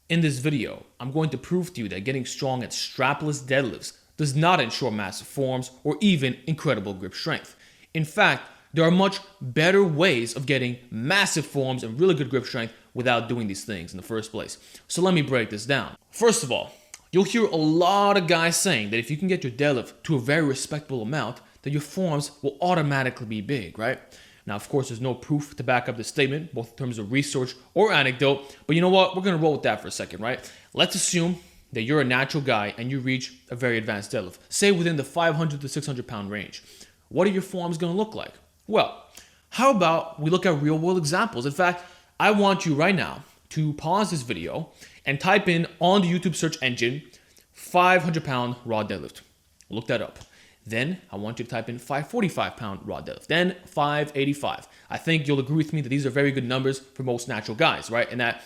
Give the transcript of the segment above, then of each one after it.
In this video, I'm going to prove to you that getting strong at strapless deadlifts does not ensure massive forms or even incredible grip strength. In fact, there are much better ways of getting massive forms and really good grip strength without doing these things in the first place. So let me break this down. First of all, you'll hear a lot of guys saying that if you can get your deadlift to a very respectable amount, that your forms will automatically be big, right? Now, of course, there's no proof to back up this statement, both in terms of research or anecdote, but you know what? We're gonna roll with that for a second, right? Let's assume that you're a natural guy and you reach a very advanced deadlift, say within the 500 to 600 pound range. What are your forms gonna look like? Well, how about we look at real world examples? In fact, I want you right now to pause this video and type in on the YouTube search engine 500 pound raw deadlift. Look that up. Then I want you to type in 545 pound raw deadlift, then 585. I think you'll agree with me that these are very good numbers for most natural guys, right? And that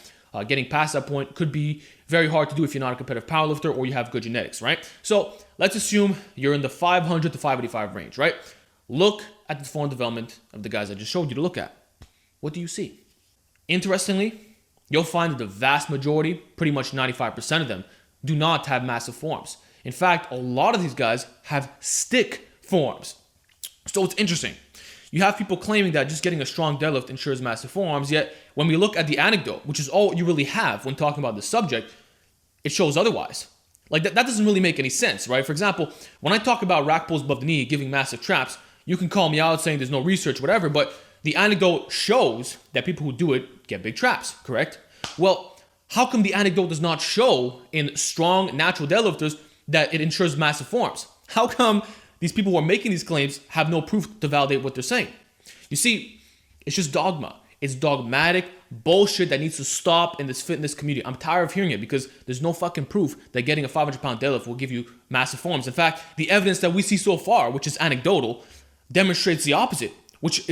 getting past that point could be very hard to do if you're not a competitive powerlifter or you have good genetics, right? So let's assume you're in the 500 to 585 range, right? Look at the form development of the guys I just showed you to look at. What do you see? Interestingly, you'll find that the vast majority, pretty much 95% of them, do not have massive forms. In fact, a lot of these guys have stick forms. So it's interesting. You have people claiming that just getting a strong deadlift ensures massive forms, yet when we look at the anecdote, which is all you really have when talking about the subject, it shows otherwise. Like that doesn't really make any sense, right? For example, when I talk about rack pulls above the knee giving massive traps, you can call me out saying there's no research, whatever, but the anecdote shows that people who do it get big traps, correct? Well, how come the anecdote does not show in strong natural deadlifters that it ensures massive forms? How come these people who are making these claims have no proof to validate what they're saying? You see, it's just dogma. It's dogmatic bullshit that needs to stop in this fitness community. I'm tired of hearing it because there's no fucking proof that getting a 500 pound deadlift will give you massive forms. In fact, the evidence that we see so far, which is anecdotal, demonstrates the opposite, which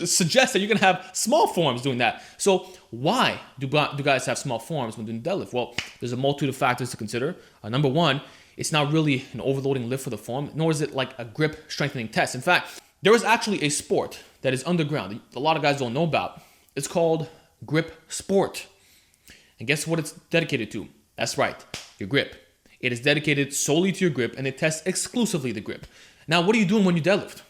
suggests that you're gonna have small forms doing that. So why do guys have small forms when doing deadlift? Well, there's a multitude of factors to consider. Number one, it's not really an overloading lift for the form, nor is it like a grip strengthening test. In fact, there is actually a sport that is underground that a lot of guys don't know about. It's called grip sport. And guess what it's dedicated to? That's right, your grip. It is dedicated solely to your grip and it tests exclusively the grip. Now, what are you doing when you deadlift?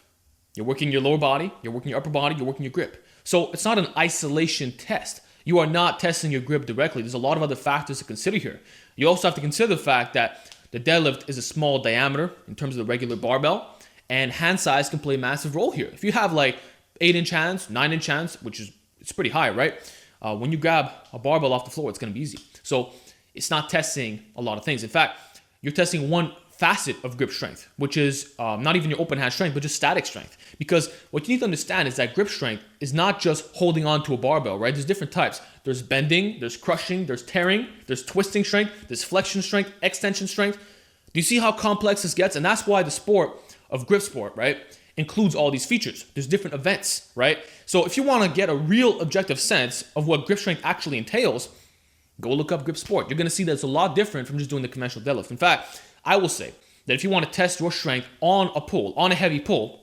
You're working your lower body, you're working your upper body, you're working your grip. So it's not an isolation test. You are not testing your grip directly. There's a lot of other factors to consider here. You also have to consider the fact that the deadlift is a small diameter in terms of the regular barbell, and hand size can play a massive role here. If you have like 8-inch hands, 9-inch hands, which is it's pretty high, right? When you grab a barbell off the floor, it's gonna be easy. So it's not testing a lot of things. In fact, you're testing one facet of grip strength, which is not even your open hand strength, but just static strength. Because what you need to understand is that grip strength is not just holding on to a barbell, right? There's different types. There's bending, there's crushing, there's tearing, there's twisting strength, there's flexion strength, extension strength. Do you see how complex this gets? And that's why the sport of grip sport, right, includes all these features. There's different events, right? So if you want to get a real objective sense of what grip strength actually entails, go look up grip sport. You're going to see that it's a lot different from just doing the conventional deadlift. In fact, I will say that if you want to test your strength on a pull, on a heavy pull,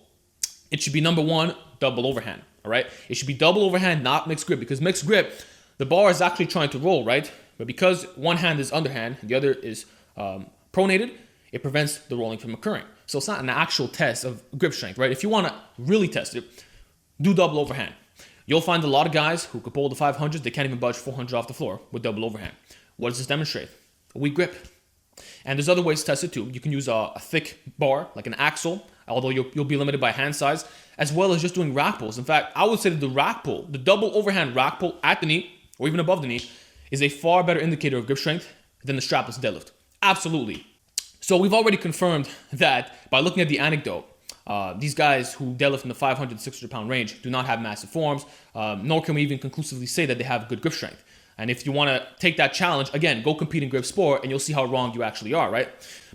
it should be number one, double overhand, all right? It should be double overhand, not mixed grip, because mixed grip, the bar is actually trying to roll, right? But because one hand is underhand, the other is pronated, it prevents the rolling from occurring. So it's not an actual test of grip strength, right? If you want to really test it, do double overhand. You'll find a lot of guys who could pull the 500s, they can't even budge 400 off the floor with double overhand. What does this demonstrate? A weak grip. And there's other ways to test it too. You can use a thick bar, like an axle, although you'll be limited by hand size, as well as just doing rack pulls. In fact, I would say that the rack pull, the double overhand rack pull at the knee, or even above the knee, is a far better indicator of grip strength than the strapless deadlift. Absolutely. So we've already confirmed that by looking at the anecdote, these guys who deadlift in the 500 to 600 pound range do not have massive forms, nor can we even conclusively say that they have good grip strength. And if you want to take that challenge, again, go compete in grip sport and you'll see how wrong you actually are, right?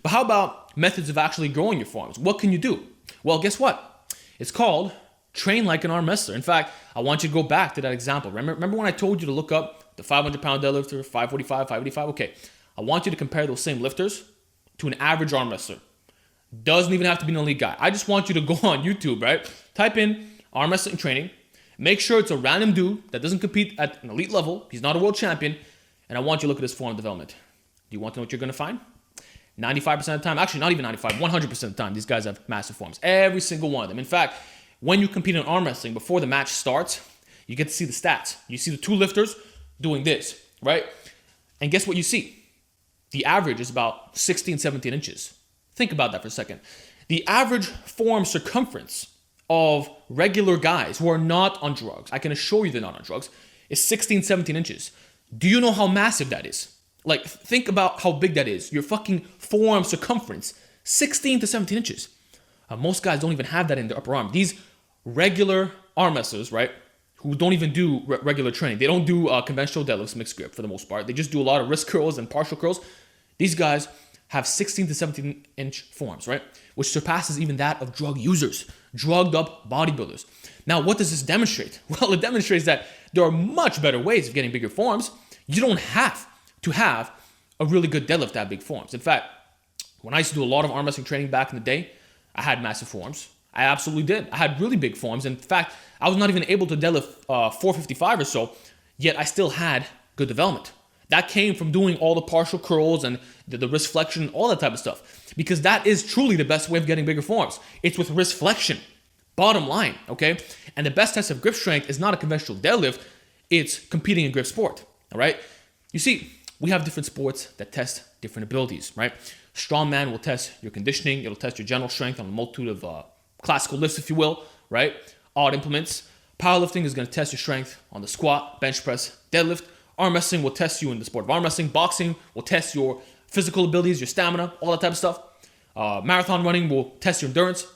But how about methods of actually growing your forms? What can you do? Well, guess what? It's called train like an arm wrestler. In fact, I want you to go back to that example. Remember when I told you to look up the 500 pound deadlifter, 545, 585? Okay, I want you to compare those same lifters to an average arm wrestler. Doesn't even have to be an elite guy. I just want you to go on YouTube, right? Type in arm wrestling training. Make sure it's a random dude that doesn't compete at an elite level. He's not a world champion. and I want you to look at this form development. Do you want to know what you're going to find? 95% of the time, actually not even 95, 100% of the time, these guys have massive forms. Every single one of them. In fact, when you compete in arm wrestling, before the match starts, you get to see the stats. You see the two lifters doing this, right? And guess what you see? The average is about 16, 17 inches. Think about that for a second. The average forearm circumference of regular guys who are not on drugs, I can assure you they're not on drugs, is 16, 17 inches. Do you know how massive that is? Like, think about how big that is. Your fucking forearm circumference, 16 to 17 inches. Most guys don't even have that in their upper arm. These regular arm wrestlers, right, who don't even do regular training. They don't do conventional deadlifts, mixed grip for the most part. They just do a lot of wrist curls and partial curls. These guys have 16 to 17 inch forearms, right, which surpasses even that of drug users, drugged up bodybuilders. Now, what does this demonstrate? Well, it demonstrates that there are much better ways of getting bigger forms. You don't have to have a really good deadlift to have big forms. In fact, when I used to do a lot of arm wrestling training back in the day, I had massive forms. I absolutely did. I had really big forms. In fact, I was not even able to deadlift 455 or so, yet I still had good development. That came from doing all the partial curls and the wrist flexion, all that type of stuff. Because that is truly the best way of getting bigger forms. It's with wrist flexion. Bottom line, okay? And the best test of grip strength is not a conventional deadlift. It's competing in grip sport, all right? You see, we have different sports that test different abilities, right? Strongman will test your conditioning. It'll test your general strength on a multitude of classical lifts, if you will, right? Odd implements. Powerlifting is going to test your strength on the squat, bench press, deadlift. Arm wrestling will test you in the sport of arm wrestling. Boxing will test your physical abilities, your stamina, all that type of stuff. Marathon running will test your endurance.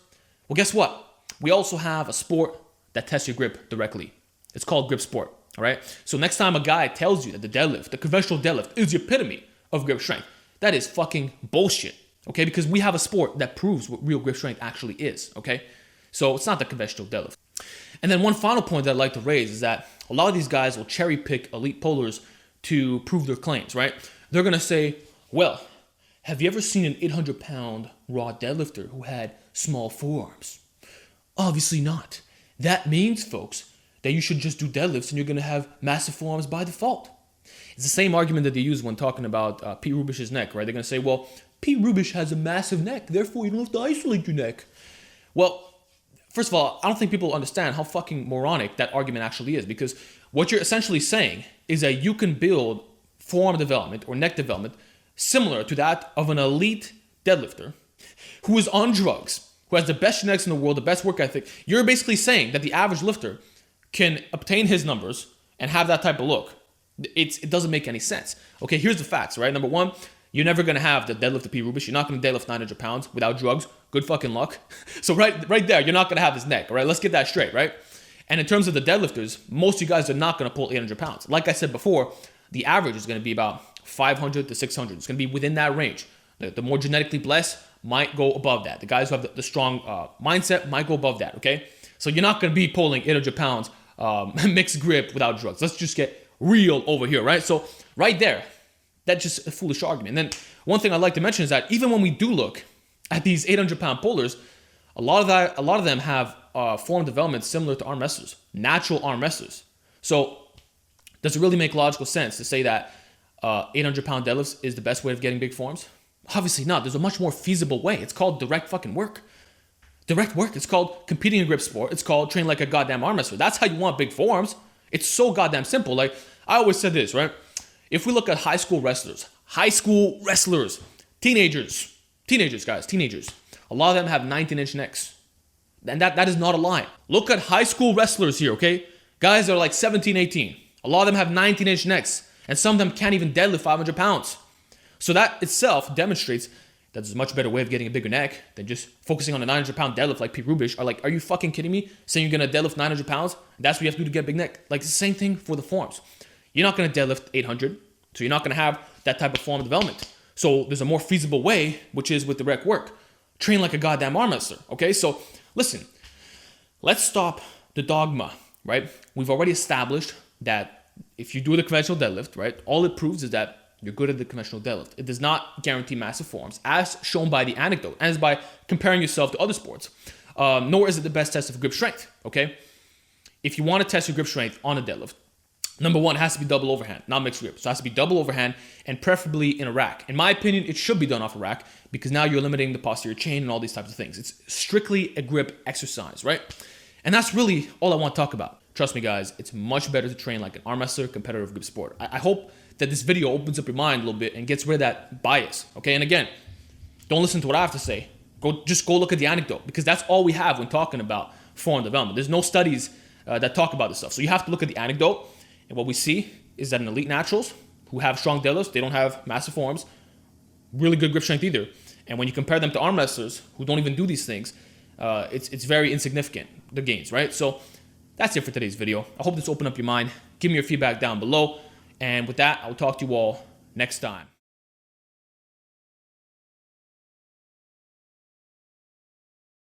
Well, guess what? We also have a sport that tests your grip directly. It's called grip sport, all right? So next time a guy tells you that the deadlift, the conventional deadlift, is the epitome of grip strength, that is fucking bullshit, okay? Because we have a sport that proves what real grip strength actually is, okay? So it's not the conventional deadlift. And then one final point that I'd like to raise is that a lot of these guys will cherry pick elite pullers to prove their claims, right? They're going to say, well, have you ever seen an 800-pound raw deadlifter who had small forearms? Obviously not. That means, folks, that you should just do deadlifts and you're going to have massive forearms by default. It's the same argument that they use when talking about Pete Rubish's neck, right? They're going to say, well, Pete Rubish has a massive neck, therefore you don't have to isolate your neck. Well, first of all, I don't think people understand how fucking moronic that argument actually is, because what you're essentially saying is that you can build forearm development or neck development similar to that of an elite deadlifter who is on drugs, who has the best genetics in the world, the best work ethic. You're basically saying that the average lifter can obtain his numbers and have that type of look. It doesn't make any sense. Okay, here's the facts, right? Number one, you're never going to have the deadlift of Pete Rubish. You're not going to deadlift 900 pounds without drugs. Good fucking luck. So right there, you're not going to have his neck, all right? Let's get that straight, right? And in terms of the deadlifters, most of you guys are not going to pull 800 pounds. Like I said before, the average is going to be about 500 to 600. It's going to be within that range. The more genetically blessed might go above that. The guys who have the strong mindset might go above that, okay? So you're not going to be pulling 800 pounds mixed grip without drugs. Let's just get real over here, right? So right there, that's just a foolish argument. And then one thing I'd like to mention is that even when we do look at these 800-pound pullers, a lot of them have form development similar to arm wrestlers, natural arm wrestlers. So does it really make logical sense to say that 800-pound deadlifts is the best way of getting big forms? Obviously not. There's a much more feasible way. It's called direct fucking work. Direct work. It's called competing in grip sport. It's called train like a goddamn arm wrestler. That's how you want big forms. It's so goddamn simple. Like, I always said this, right? If we look at high school wrestlers, teenagers, a lot of them have 19-inch necks. And that is not a lie. Look at high school wrestlers here, okay? Guys that are like 17, 18. A lot of them have 19-inch necks. And some of them can't even deadlift 500 pounds. So that itself demonstrates that there's a much better way of getting a bigger neck than just focusing on a 900-pound deadlift like Pete Rubish. Are you fucking kidding me? Saying you're going to deadlift 900 pounds? That's what you have to do to get a big neck. Like, it's the same thing for the forms. You're not going to deadlift 800, so you're not going to have that type of form development. So there's a more feasible way, which is with direct work. Train like a goddamn arm wrestler, okay? So listen, let's stop the dogma, right? We've already established that if you do the conventional deadlift, right, all it proves is that you're good at the conventional deadlift. It does not guarantee massive forms, as shown by the anecdote, as by comparing yourself to other sports. Nor is it the best test of grip strength, okay? If you want to test your grip strength on a deadlift, Number one, it has to be double overhand, not mixed grip. So it has to be double overhand and preferably in a rack. In my opinion, it should be done off a rack because now you're limiting the posterior chain and all these types of things. It's strictly a grip exercise, right? And that's really all I want to talk about. Trust me, guys, it's much better to train like an arm wrestler, competitive grip sport. I hope that this video opens up your mind a little bit and gets rid of that bias, okay? And again, don't listen to what I have to say. Just go look at the anecdote because that's all we have when talking about forearm development. There's no studies that talk about this stuff. So you have to look at the anecdote. And what we see is that in elite naturals who have strong deadlifts, they don't have massive forearms, really good grip strength either. And when you compare them to arm wrestlers who don't even do these things, it's very insignificant, the gains, right? So that's it for today's video. I hope this opened up your mind. Give me your feedback down below. And with that, I'll talk to you all next time.